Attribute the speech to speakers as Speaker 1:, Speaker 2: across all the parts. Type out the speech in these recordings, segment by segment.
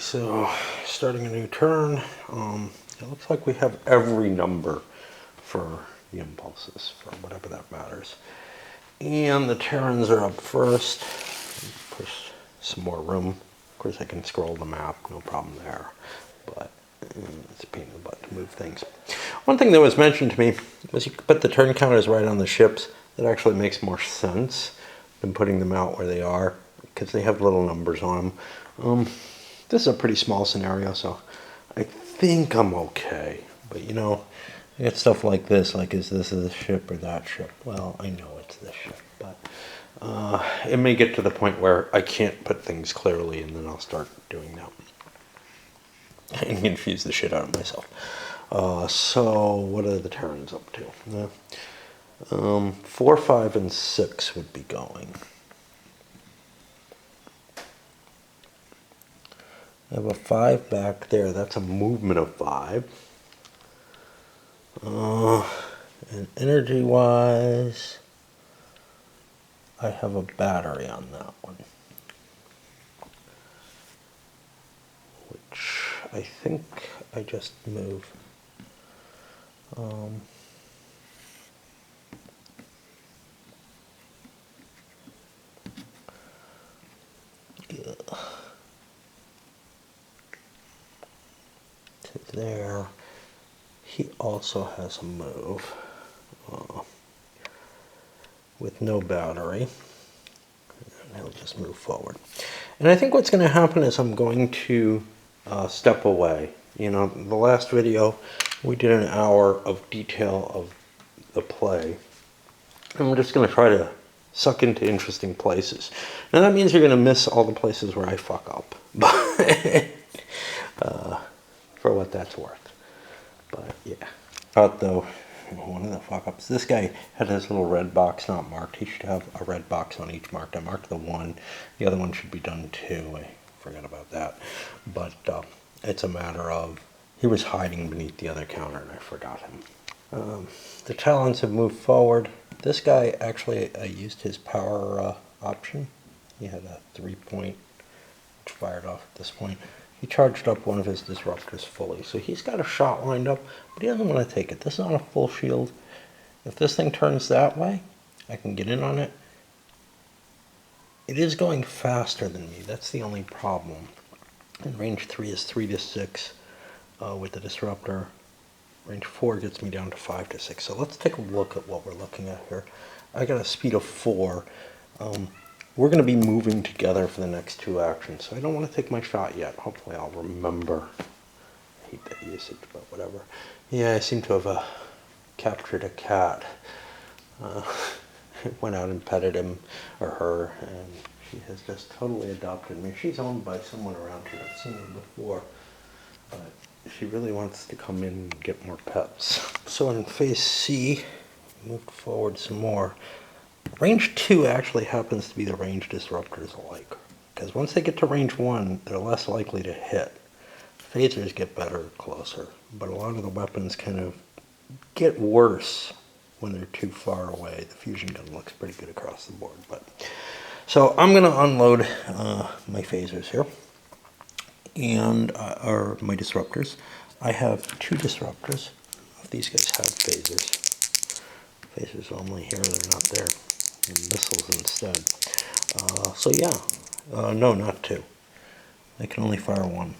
Speaker 1: so starting a new turn. It looks like we have every number for the impulses, for whatever that matters. And the Terrans are up first. Push some more room. Of course, I can scroll the map, no problem there. But it's a pain in the butt to move things. One thing that was mentioned to me was you could put the turn counters right on the ships. That actually makes more sense than putting them out where they are, because they have little numbers on them. This is a pretty small scenario, so I think I'm okay. But you know, I get stuff like this, like is this this ship or that ship? Well, I know it's this ship, but it may get to the point where I can't put things clearly, and then I'll start doing that and confuse the shit out of myself. So what are the Terrans up to? 4, 5, and 6 would be going. I have a 5 back there. That's a movement of 5. And energy-wise, I have a battery on that one, which I think I just move. To there. He also has a move with no battery, and he'll just move forward. And I think what's going to happen is I'm going to step away. You know, the last video we did an hour of detail of the play, and we're just going to try to suck into interesting places. Now that means you're going to miss all the places where I fuck up, but for what that's worth. But yeah, though, one of the fuck ups. This guy had his little red box not marked. He should have a red box on each marked. I marked the one. The other one should be done too. I forgot about that. But it's a matter of he was hiding beneath the other counter and I forgot him. The Talons have moved forward. This guy actually used his power option. He had a 3-point which fired off at this point. He charged up one of his disruptors fully, so he's got a shot lined up, but he doesn't want to take it. This is not a full shield. If this thing turns that way, I can get in on it. It is going faster than me. That's the only problem. And range 3 is 3 to 6 with the disruptor. Range 4 gets me down to 5 to 6. So let's take a look at what we're looking at here. I got a speed of 4. We're going to be moving together for the next 2 actions, so I don't want to take my shot yet. Hopefully I'll remember. I hate that usage, but whatever. Yeah, I seem to have captured a cat. Went out and petted him, or her, and she has just totally adopted me. She's owned by someone around here. I've seen her before, but she really wants to come in and get more pets. So in phase C, moved forward some more. Range 2 actually happens to be the range disruptors alike, because once they get to range 1, they're less likely to hit. Phasers get better closer, but a lot of the weapons kind of get worse when they're too far away. The fusion gun looks pretty good across the board, but so I'm going to unload my phasers here, and or my disruptors. I have 2 disruptors. These guys have phasers. Phasers only here, they're not there. And missiles instead. So yeah, no, not 2. I can only fire 1.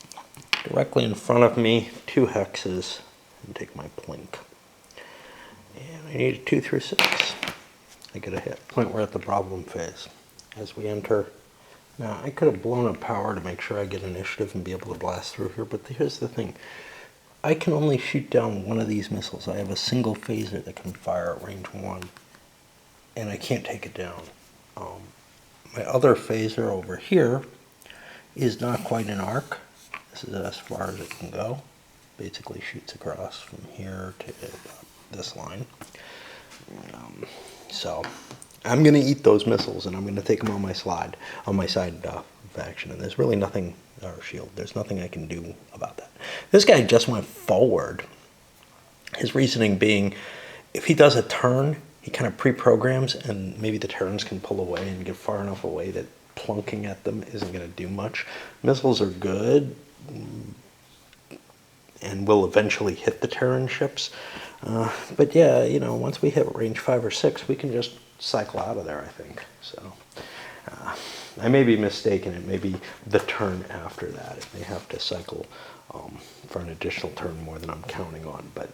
Speaker 1: Directly in front of me, 2 hexes, and take my plink. And I need a 2 through 6. I get a hit. Point, we're at the problem phase. As we enter, now I could have blown up power to make sure I get initiative and be able to blast through here, but here's the thing. I can only shoot down one of these missiles. I have a single phaser that can fire at range 1. And I can't take it down. My other phaser over here is not quite an arc. This is as far as it can go. Basically shoots across from here to this line. So I'm going to eat those missiles, and I'm going to take them on my side faction. And there's really nothing, or shield. There's nothing I can do about that. This guy just went forward. His reasoning being, if he does a turn, he kind of pre-programs, and maybe the Terrans can pull away and get far enough away that plunking at them isn't going to do much. Missiles are good, and will eventually hit the Terran ships. But yeah, you know, once we hit range 5 or 6, we can just cycle out of there, I think. So I may be mistaken. It may be the turn after that. It may have to cycle for an additional turn more than I'm counting on. But,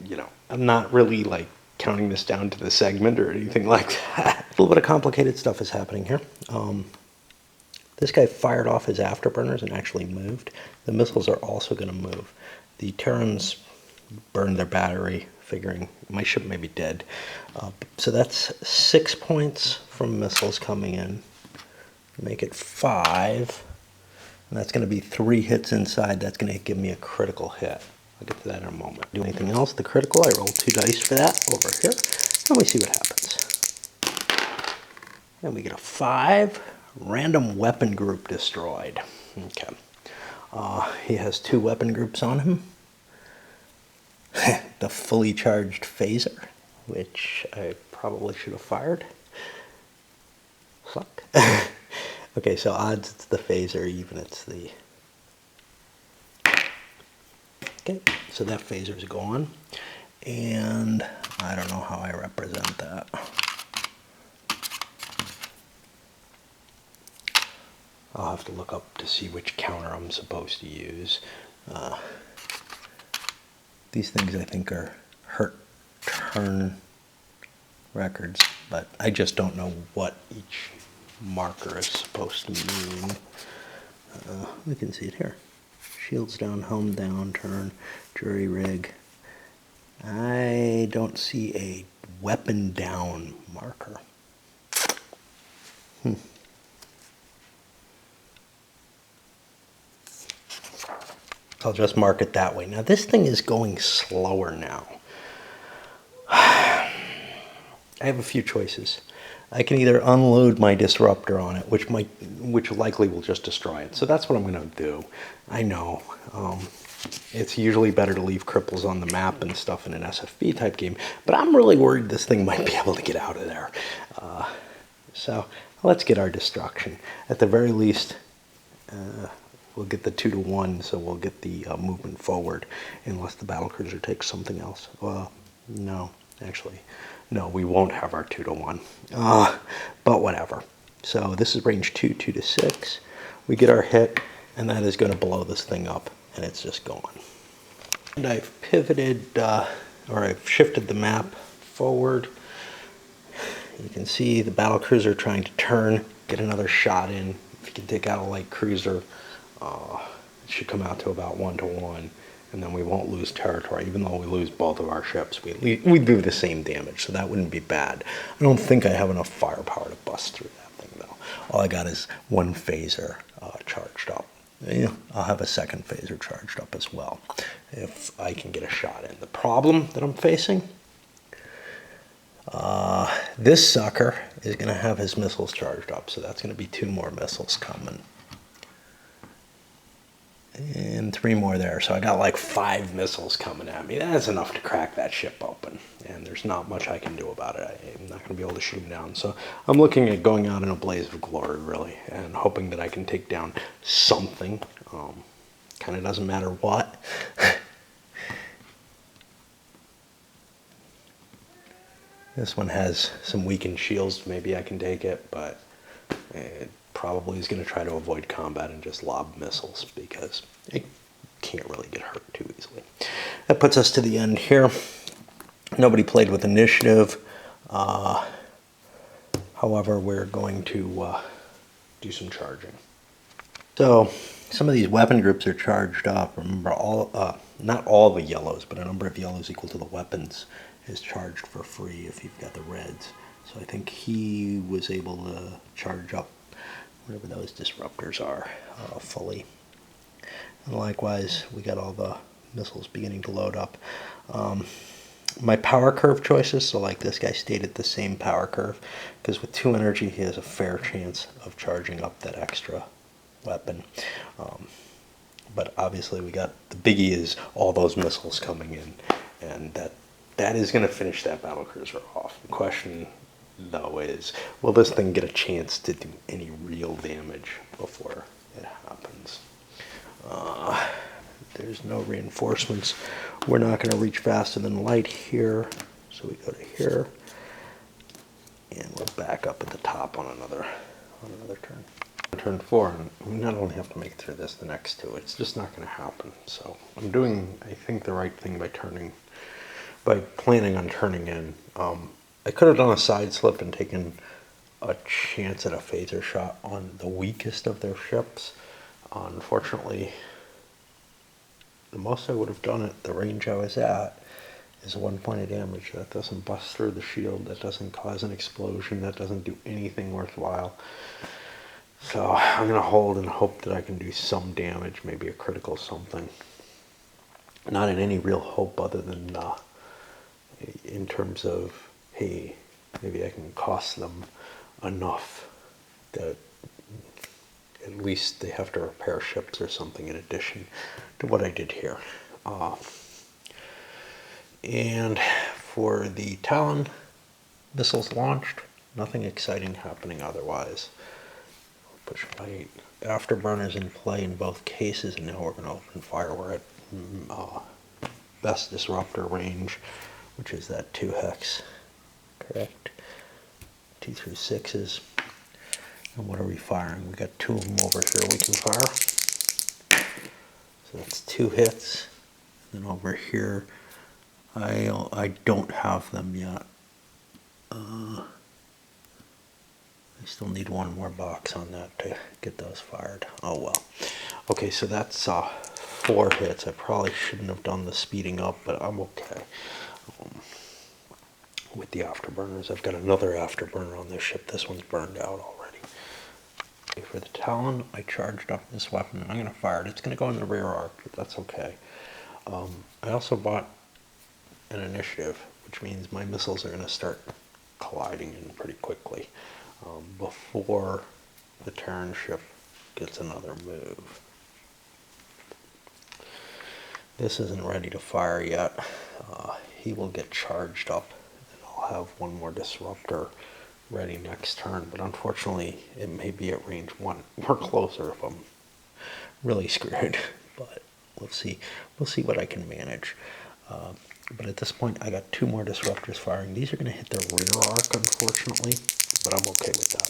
Speaker 1: you know, I'm not really like counting this down to the segment or anything like that. A little bit of complicated stuff is happening here. This guy fired off his afterburners and actually moved. The missiles are also going to move. The Terrans burned their battery, figuring my ship may be dead. So that's 6 points from missiles coming in. Make it 5. And that's going to be 3 hits inside. That's going to give me a critical hit. I'll get to that in a moment. Do anything else? The critical, I roll 2 dice for that over here. And we see what happens. And we get a 5. Random weapon group destroyed. Okay. He has 2 weapon groups on him. The fully charged phaser, which I probably should have fired. Fuck. Okay, so odds it's the phaser, even it's the... Okay, so that phaser's gone. And I don't know how I represent that. I'll have to look up to see which counter I'm supposed to use. These things I think are hurt turn records, but I just don't know what each marker is supposed to mean. We can see it here. Shields down, helm down, turn, jury rig. I don't see a weapon down marker. I'll just mark it that way. Now this thing is going slower now. I have a few choices. I can either unload my disruptor on it, which likely will just destroy it. So that's what I'm going to do. I know it's usually better to leave cripples on the map and stuff in an SFB type game, but I'm really worried this thing might be able to get out of there. So let's get our destruction. At the very least, we'll get the 2-to-1, so we'll get the movement forward, unless the battlecruiser takes something else. Well, no, actually, no, we won't have our 2-to-1. But whatever. So this is range 2, 2-to-6. We get our hit, and that is going to blow this thing up, and it's just gone. And I've pivoted, or I've shifted the map forward. You can see the battlecruiser trying to turn, get another shot in. If you can take out a light cruiser, it should come out to about 1-to-1, and then we won't lose territory. Even though we lose both of our ships, we do the same damage, so that wouldn't be bad. I don't think I have enough firepower to bust through that thing, though. All I got is 1 phaser charged up. Yeah, I'll have a 2nd phaser charged up as well, if I can get a shot in. The problem that I'm facing, this sucker is going to have his missiles charged up, so that's going to be 2 more missiles coming. And 3 more there, so I got like 5 missiles coming at me. That's enough to crack that ship open, and there's not much I can do about it. I'm not going to be able to shoot him down, so I'm looking at going out in a blaze of glory, really, and hoping that I can take down something. Kind of doesn't matter what. This one has some weakened shields. Maybe I can take it, but it probably is going to try to avoid combat and just lob missiles, because it can't really get hurt too easily. That puts us to the end here. Nobody played with initiative. However, we're going to do some charging. So some of these weapon groups are charged up. Remember, not all the yellows, but a number of yellows equal to the weapons is charged for free if you've got the reds. So I think he was able to charge up whatever those disruptors are fully. And likewise, we got all the missiles beginning to load up. My power curve choices, so like this guy stayed at the same power curve, because with 2 energy he has a fair chance of charging up that extra weapon. But obviously we got, the biggie is all those missiles coming in, and that is going to finish that battlecruiser off. The question though is, will this thing get a chance to do any real damage before it happens? There's no reinforcements. We're not going to reach faster than light here. So we go to here. And we're back up at the top on another turn. Turn 4, and we not only have to make it through this, the next two. It's just not going to happen. So I'm doing, I think, the right thing by planning on turning in. I could have done a side slip and taken a chance at a phaser shot on the weakest of their ships. Unfortunately, the most I would have done at the range I was at is 1 point of damage. That doesn't bust through the shield, that doesn't cause an explosion, that doesn't do anything worthwhile. So I'm going to hold and hope that I can do some damage, maybe a critical something. Not in any real hope other than in terms of, hey, maybe I can cost them enough that at least they have to repair ships or something in addition to what I did here. And for the Talon, missiles launched, nothing exciting happening otherwise. Push my afterburners in play in both cases, and now we're going to open fire. We're at best disruptor range, which is that 2 hex, correct? 2 through 6s. And what are we firing? We got 2 of them over here we can fire. So that's 2 hits. And over here, I don't have them yet. I still need 1 more box on that to get those fired. Oh well. Okay, so that's 4 hits. I probably shouldn't have done the speeding up, but I'm okay. With the afterburners, I've got another afterburner on this ship. This one's burned out already. Okay, for the Talon, I charged up this weapon, and I'm going to fire it. It's going to go in the rear arc, but that's okay. I also bought an initiative, which means my missiles are going to start colliding in pretty quickly before the Terran ship gets another move. This isn't ready to fire yet. He will get charged up, and I'll have 1 more disruptor ready next turn, but unfortunately it may be at range 1 or closer if I'm really screwed, but we'll see what I can manage. But at this point I got 2 more disruptors firing. These are going to hit the rear arc, unfortunately, but I'm okay with that.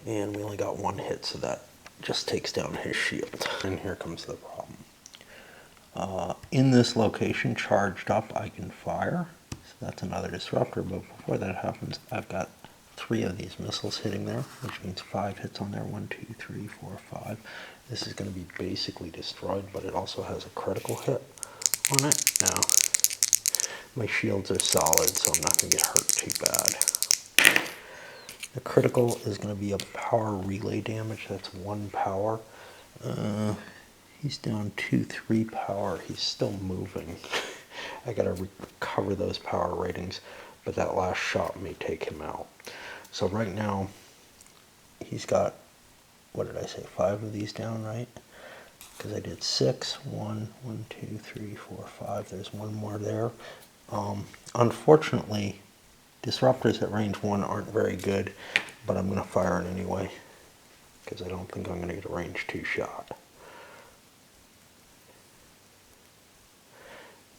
Speaker 1: And we only got 1 hit, so that just takes down his shield. And here comes the problem. In this location, charged up, I can fire. So that's another disruptor, but before that happens, I've got 3 of these missiles hitting there, which means 5 hits on there. 1, 2, 3, 4, 5. This is going to be basically destroyed, but it also has a critical hit on it. Now, my shields are solid, so I'm not going to get hurt too bad. The critical is going to be a power relay damage. That's 1 power. He's down 2, 3 power. He's still moving. I got to recover those power ratings, but that last shot may take him out. So right now, he's got, what did I say, 5 of these down, right? Because I did 6. 1, 2, 3, 4, 5. There's 1 more there. Unfortunately, disruptors at range 1 aren't very good, but I'm going to fire it anyway, because I don't think I'm going to get a range 2 shot.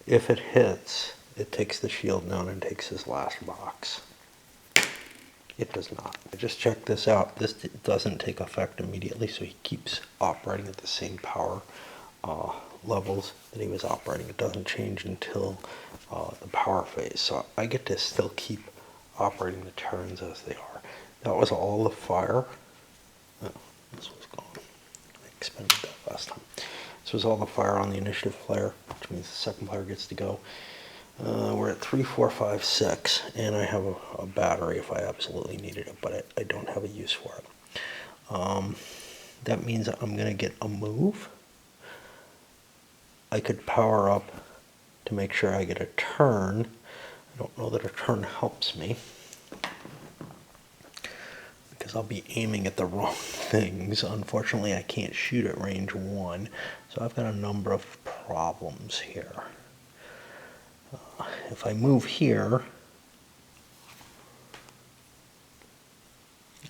Speaker 1: If it hits, it takes the shield down and takes his last box. It does not. I just checked this out. This doesn't take effect immediately, so he keeps operating at the same power levels that he was operating. It doesn't change until the power phase. So I get to still keep operating the turns as they are. That was all the fire. Oh, this was gone. I expended that last time. This was all the fire on the initiative player, which means the second player gets to go. We're at 3, 4, 5, 6, and I have a battery if I absolutely needed it, but I don't have a use for it. That means I'm going to get a move. I could power up to make sure I get a turn. I don't know that a turn helps me, because I'll be aiming at the wrong things. Unfortunately, I can't shoot at range 1, so I've got a number of problems here. If I move here,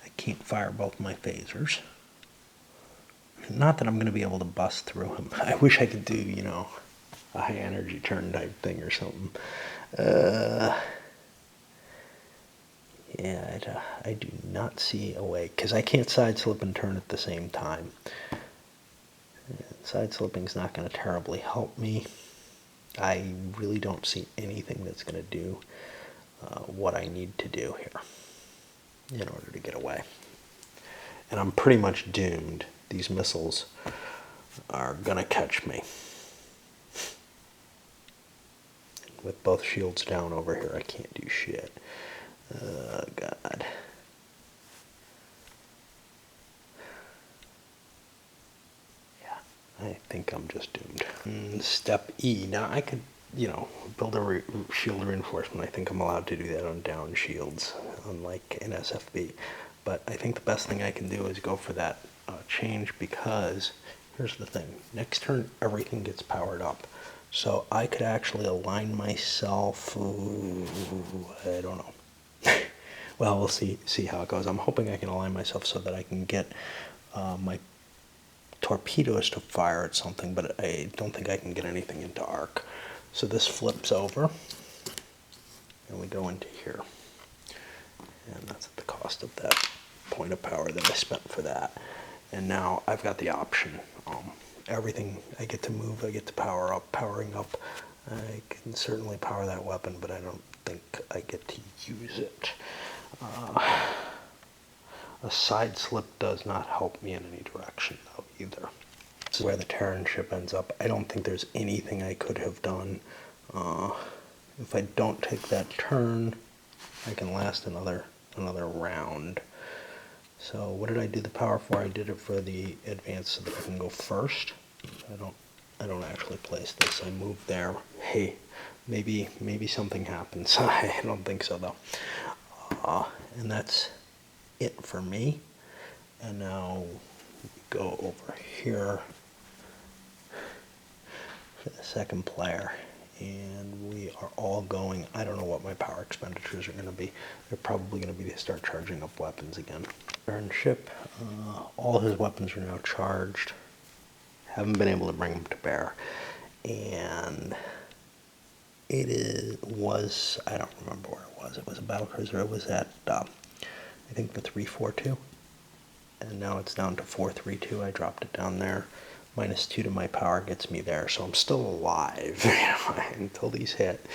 Speaker 1: I can't fire both my phasers. Not that I'm going to be able to bust through him. I wish I could do, you know, a high energy turn type thing or something. Yeah, I do not see a way, because I can't side slip and turn at the same time. Side slipping's not going to terribly help me. I really don't see anything that's going to do what I need to do here in order to get away. And I'm pretty much doomed. These missiles are going to catch me. With both shields down over here, I can't do shit. Oh, God. Yeah, I think I'm just doomed. Step E. Now, I could, you know, build a shield reinforcement. I think I'm allowed to do that on down shields, unlike in SFB. But I think the best thing I can do is go for that change, because here's the thing. Next turn, everything gets powered up. So I could actually align myself. Ooh, I don't know. Well, we'll see how it goes. I'm hoping I can align myself so that I can get my torpedoes to fire at something, but I don't think I can get anything into arc. So this flips over, and we go into here. And that's at the cost of that point of power that I spent for that. And now I've got the option. Everything I get to move, I get to power up. Powering up, I can certainly power that weapon, but I don't think I get to use it. A side slip does not help me in any direction, though, either. This is where the Terran ship ends up. I don't think there's anything I could have done. If I don't take that turn, I can last another round. So what did I do the power for? I did it for the advance so that I can go first. I don't actually place this. I move there. Hey, maybe something happens. I don't think so, though. And that's it for me. And now we go over here for the second player. And we are all going, I don't know what my power expenditures are going to be. They're probably going to be to start charging up weapons again. Turn ship, all his weapons are now charged. Haven't been able to bring them to bear. And was, I don't remember where it was. It was a battlecruiser. It was at, I think, the 342. And now it's down to 432. I dropped it down there. -2 to my power gets me there, so I'm still alive until these hit.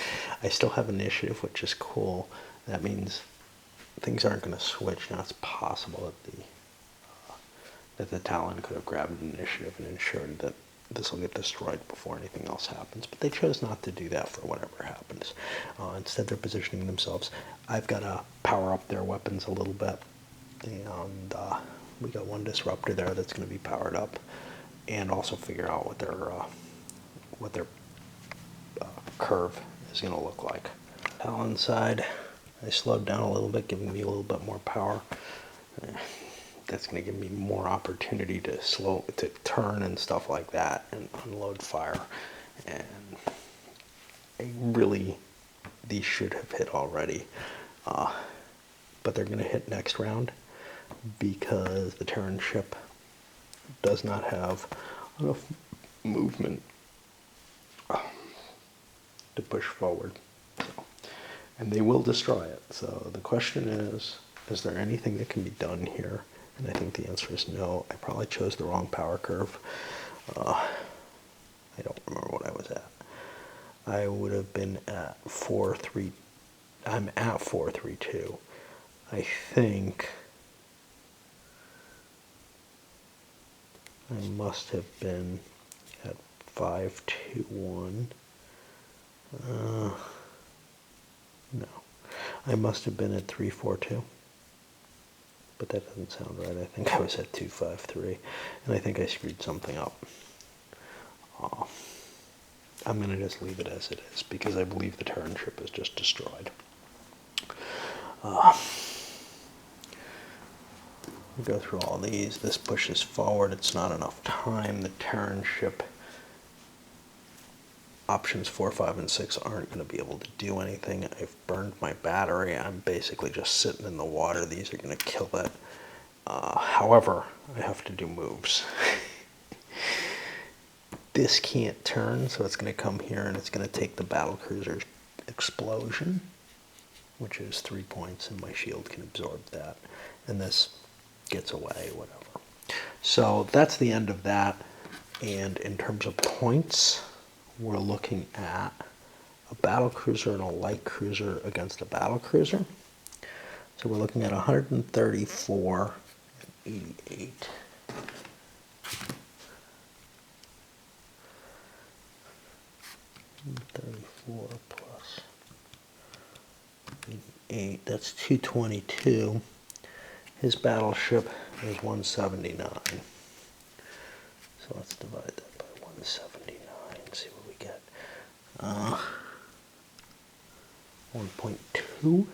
Speaker 1: I still have initiative, which is cool. That means things aren't going to switch. Now it's possible that the Talon could have grabbed initiative and ensured that this will get destroyed before anything else happens, but they chose not to do that for whatever happens. Instead, they're positioning themselves. I've got to power up their weapons a little bit, and we got one disruptor there that's going to be powered up. And also figure out what their curve is going to look like. Talon side, I slowed down a little bit, giving me a little bit more power. That's going to give me more opportunity to turn and stuff like that and unload fire. And these should have hit already, but they're going to hit next round because the Terran ship does not have enough movement to push forward. And they will destroy it. So the question is there anything that can be done here? And I think the answer is no. I probably chose the wrong power curve. I don't remember what I was at. I would have been at 4.3. I'm at 4.32. I think I must have been at 5.21. No, I must have been at 3.42. But that doesn't sound right. I think I was at 2.53, and I think I screwed something up. I'm going to just leave it as it is because I believe the Terran ship is just destroyed. We go through all these. This pushes forward. It's not enough time. The Terran ship options 4, 5, and 6 aren't going to be able to do anything. I've burned my battery. I'm basically just sitting in the water. These are going to kill it. However, I have to do moves. this can't turn, so it's going to come here and it's going to take the battlecruiser's explosion, which is 3 points, and my shield can absorb that. And this gets away, whatever. So that's the end of that. And in terms of points, we're looking at a battlecruiser and a light cruiser against a battlecruiser. So we're looking at 134 and 88. $34 plus 88, that's 222. His battleship is 179. So let's divide that by 179 and see what we get. 1.2.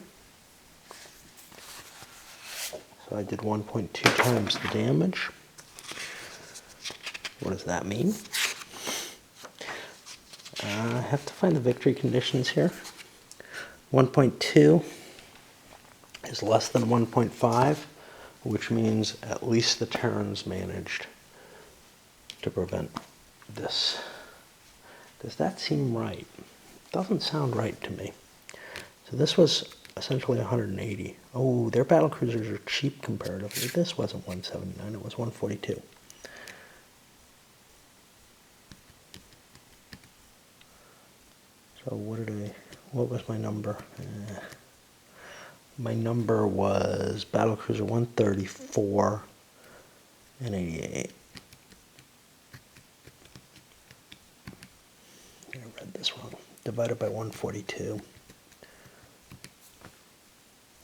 Speaker 1: So I did 1.2 times the damage. What does that mean? I have to find the victory conditions here. 1.2 is less than 1.5, which means at least the Terrans managed to prevent this. Does that seem right? Doesn't sound right to me. So this was essentially 180. Oh, their battlecruisers are cheap comparatively. This wasn't 179, it was 142. So what was my number? My number was battlecruiser 134 and 88. I read this wrong. Divided by 142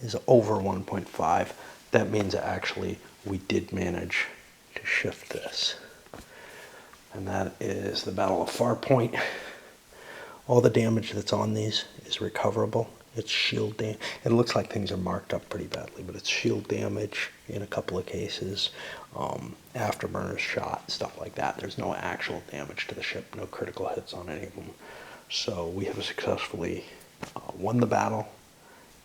Speaker 1: is over 1.5. That means actually we did manage to shift this. And that is the Battle of Farpoint. All the damage that's on these is recoverable. It's shield damage. It looks like things are marked up pretty badly, but it's shield damage in a couple of cases, afterburners shot, stuff like that. There's no actual damage to the ship, no critical hits on any of them. So we have successfully won the battle.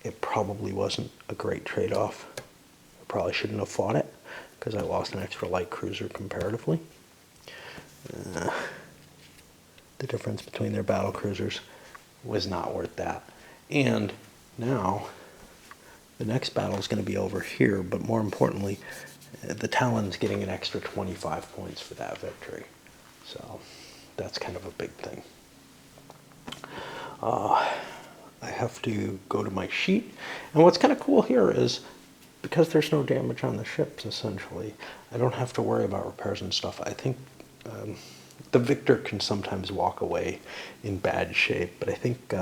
Speaker 1: It probably wasn't a great trade-off. I probably shouldn't have fought it because I lost an extra light cruiser comparatively. The difference between their battle cruisers was not worth that. And now the next battle is going to be over here, but more importantly, the Talon's getting an extra 25 points for that victory. So that's kind of a big thing. I have to go to my sheet. And what's kind of cool here is because there's no damage on the ships, essentially, I don't have to worry about repairs and stuff. I think the victor can sometimes walk away in bad shape, but I think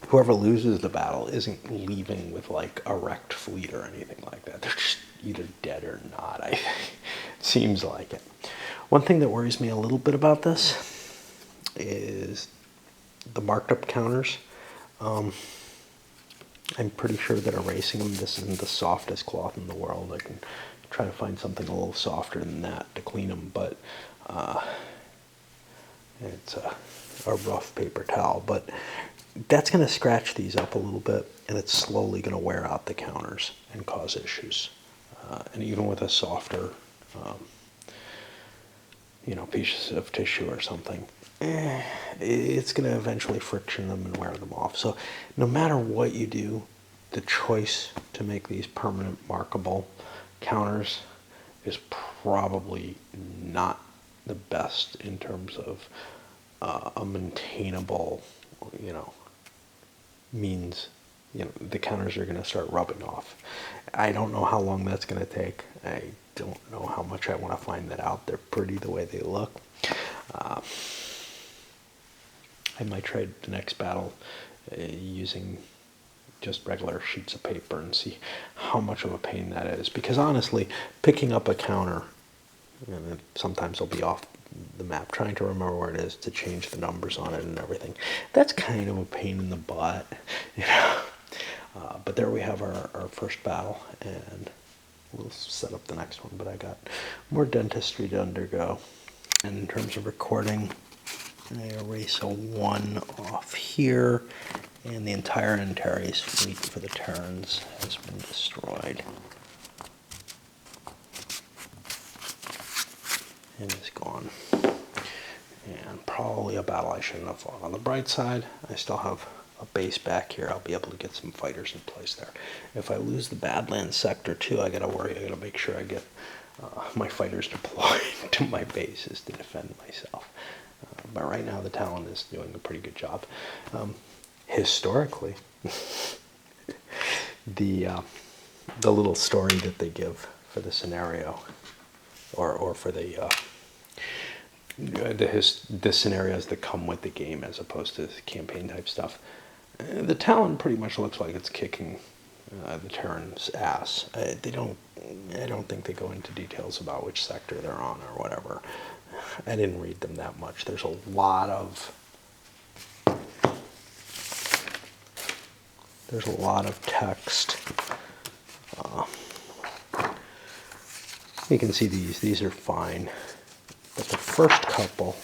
Speaker 1: whoever loses the battle isn't leaving with like a wrecked fleet or anything like that. They're just either dead or not, I think. It seems like it. One thing that worries me a little bit about this is the marked up counters. I'm pretty sure that erasing them, this isn't the softest cloth in the world. I can try to find something a little softer than that to clean them, but it's a rough paper towel. But that's going to scratch these up a little bit, and it's slowly going to wear out the counters and cause issues. And even with a softer, piece of tissue or something, it's going to eventually friction them and wear them off. So no matter what you do, the choice to make these permanent markable counters is probably not the best in terms of a maintainable, means. The counters are going to start rubbing off. I don't know how long that's going to take. I don't know how much I want to find that out. They're pretty the way they look. I might try the next battle using just regular sheets of paper and see how much of a pain that is. Because honestly, picking up a counter, and sometimes it'll be off the map, trying to remember where it is to change the numbers on it and everything, that's kind of a pain in the butt. But there we have our first battle, and we'll set up the next one. But I got more dentistry to undergo. And in terms of recording, I erase a 1 off here, and the entire Antares fleet for the Terrans has been destroyed. And is gone. and probably a battle I shouldn't have fought. On the bright side, I still have a base back here. I'll be able to get some fighters in place there. If I lose the Badlands sector too, I gotta worry. I gotta make sure I get my fighters deployed to my bases to defend myself. But right now, the Talon is doing a pretty good job. Historically, the little story that they give for the scenario, or for the scenarios that come with the game as opposed to campaign type stuff, the Talon pretty much looks like it's kicking the Terran's ass. I don't think they go into details about which sector they're on or whatever. I didn't read them that much. There's a lot of text. You can see these are fine, but the first couple,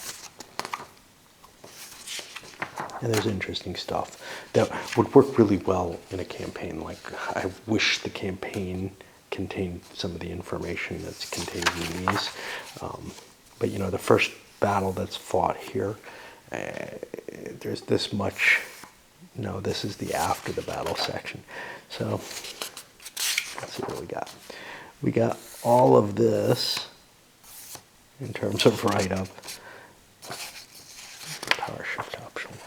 Speaker 1: and there's interesting stuff that would work really well in a campaign. Like, I wish the campaign contained some of the information that's contained in these. But you know, the first battle that's fought here, there's this much. No, this is the after the battle section. So let's see what we got. We got all of this in terms of write-up. Power shift optional.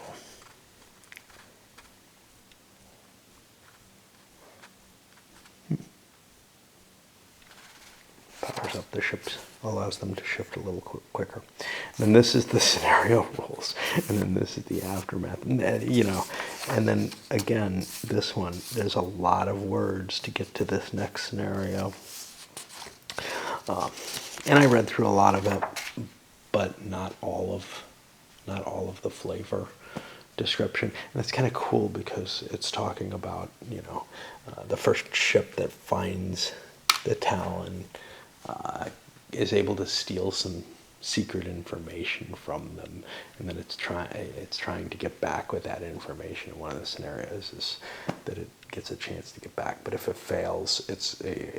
Speaker 1: Powers up the ships, allows them to shift a little quicker. And then this is the scenario rules, and then this is the aftermath. And you know, and then again, this one, there's a lot of words to get to this next scenario. And I read through a lot of it, but not all of the flavor description. And it's kind of cool because it's talking about, you know, the first ship that finds the Talon is able to steal some secret information from them, and then it's trying to get back with that information. One of the scenarios is that it gets a chance to get back, but if it fails,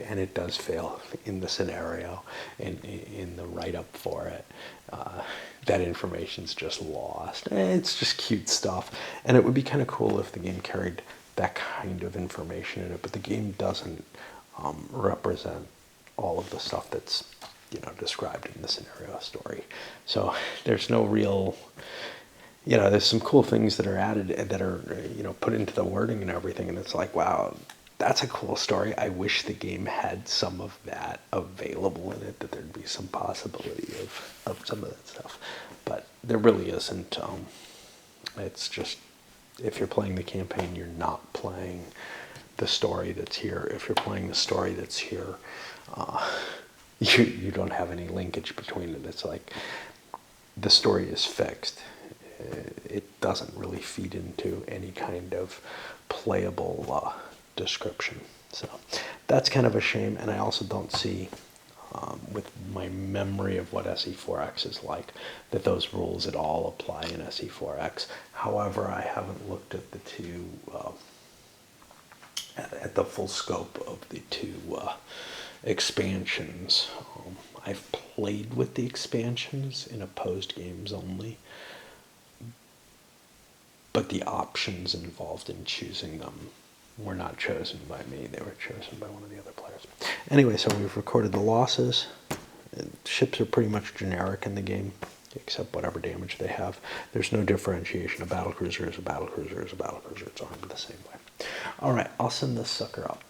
Speaker 1: and it does fail in the scenario, in the write-up for it, that information's just lost. It's just cute stuff, and it would be kind of cool if the game carried that kind of information in it, but the game doesn't represent all of the stuff that's, you know, described in the scenario story. So there's no real, you know, there's some cool things that are added, that are, you know, put into the wording and everything, and it's like, wow, that's a cool story. I wish the game had some of that available in it, that there'd be some possibility of some of that stuff, but there really isn't. It's just, if you're playing the campaign, you're not playing the story that's here. If you're playing the story that's here, you don't have any linkage between it. It's like the story is fixed. It doesn't really feed into any kind of playable description. So that's kind of a shame, and I also don't see, with my memory of what SE4X is like, that those rules at all apply in SE4X. However, I haven't looked at the two, at the full scope of the two expansions. I've played with the expansions in opposed games only, but the options involved in choosing them were not chosen by me. They were chosen by one of the other players. Anyway, so we've recorded the losses. Ships are pretty much generic in the game, except whatever damage they have. There's no differentiation. A battlecruiser is a battlecruiser is a battlecruiser. It's armed the same way. All right, I'll send this sucker up.